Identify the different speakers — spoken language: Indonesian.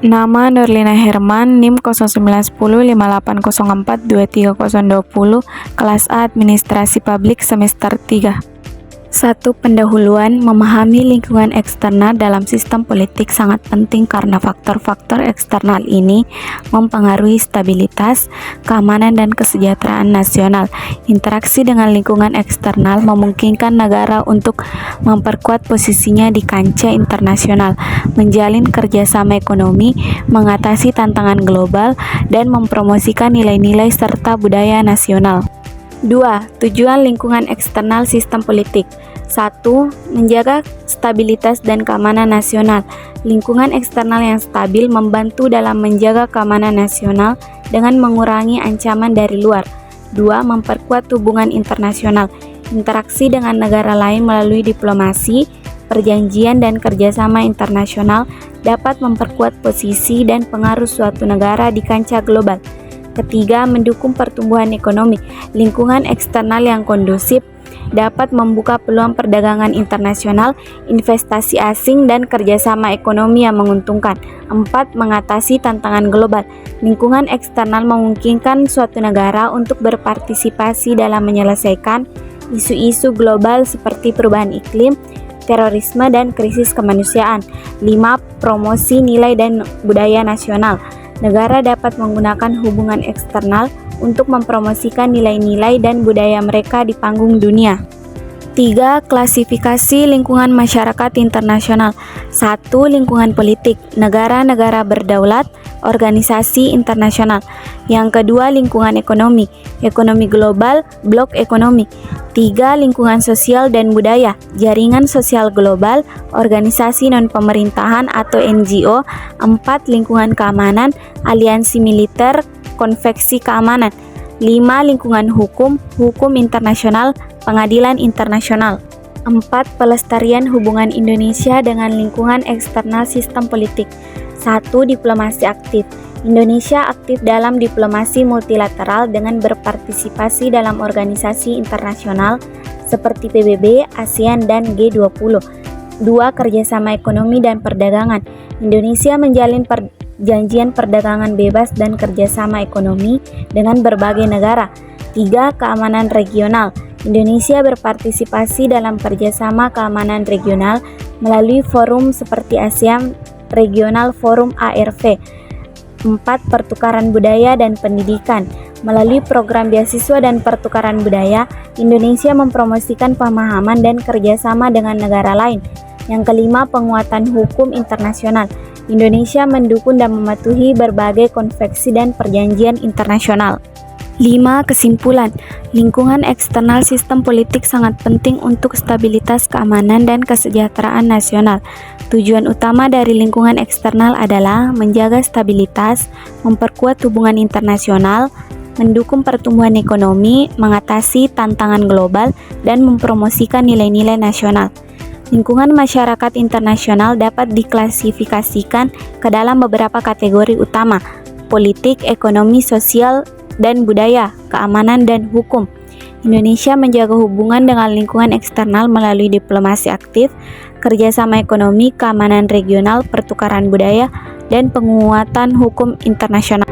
Speaker 1: Nama Nurlina Herman, NIM 091058042320, kelas A Administrasi Publik semester 3. 1. Pendahuluan. Memahami lingkungan eksternal dalam sistem politik sangat penting karena faktor-faktor eksternal ini mempengaruhi stabilitas, keamanan, dan kesejahteraan nasional. Interaksi dengan lingkungan eksternal memungkinkan negara untuk memperkuat posisinya di kancah internasional, menjalin kerjasama ekonomi, mengatasi tantangan global, dan mempromosikan nilai-nilai serta budaya nasional. 2. Tujuan lingkungan eksternal sistem politik. 1. Menjaga stabilitas dan keamanan nasional. Lingkungan eksternal yang stabil membantu dalam menjaga keamanan nasional dengan mengurangi ancaman dari luar. 2. Memperkuat hubungan internasional. Interaksi dengan negara lain melalui diplomasi, perjanjian, dan kerjasama internasional dapat memperkuat posisi dan pengaruh suatu negara di kancah global. 3. Mendukung pertumbuhan ekonomi. Lingkungan eksternal yang kondusif dapat membuka peluang perdagangan internasional, investasi asing, dan kerjasama ekonomi yang menguntungkan. 4. Mengatasi tantangan global. Lingkungan eksternal memungkinkan suatu negara untuk berpartisipasi dalam menyelesaikan isu-isu global seperti perubahan iklim, terorisme, dan krisis kemanusiaan. 5. Promosi nilai dan budaya nasional. Negara dapat menggunakan hubungan eksternal untuk mempromosikan nilai-nilai dan budaya mereka di panggung dunia. 3. Klasifikasi lingkungan masyarakat internasional. 1. Lingkungan politik, negara-negara berdaulat, organisasi internasional. Yang kedua, lingkungan ekonomi, ekonomi global, blok ekonomi. 3. Lingkungan sosial dan budaya, jaringan sosial global, organisasi non-pemerintahan atau NGO. 4. Lingkungan keamanan, aliansi militer, konveksi keamanan. 5. Lingkungan hukum, hukum internasional, pengadilan internasional. 4. Pelestarian hubungan Indonesia dengan lingkungan eksternal sistem politik. 1. Diplomasi aktif. Indonesia aktif dalam diplomasi multilateral dengan berpartisipasi dalam organisasi internasional seperti PBB, ASEAN, dan G20. 2. Kerjasama ekonomi dan perdagangan. Indonesia menjalin perjanjian perdagangan bebas dan kerjasama ekonomi dengan berbagai negara. 3. Keamanan regional. Indonesia berpartisipasi dalam kerjasama keamanan regional melalui forum seperti ASEAN Regional Forum ARV. 4. Pertukaran budaya dan pendidikan. Melalui program beasiswa dan pertukaran budaya, Indonesia mempromosikan pemahaman dan kerjasama dengan negara lain. Yang kelima, penguatan hukum internasional. Indonesia mendukung dan mematuhi berbagai konvensi dan perjanjian internasional. 5. Kesimpulan. Lingkungan eksternal sistem politik sangat penting untuk stabilitas, keamanan, dan kesejahteraan nasional. Tujuan utama dari lingkungan eksternal adalah menjaga stabilitas, memperkuat hubungan internasional, mendukung pertumbuhan ekonomi, mengatasi tantangan global, dan mempromosikan nilai-nilai nasional. Lingkungan masyarakat internasional dapat diklasifikasikan ke dalam beberapa kategori utama: politik, ekonomi, sosial, dan budaya, keamanan, dan hukum. Indonesia menjaga hubungan dengan lingkungan eksternal melalui diplomasi aktif, kerjasama ekonomi, keamanan regional, pertukaran budaya, dan penguatan hukum internasional.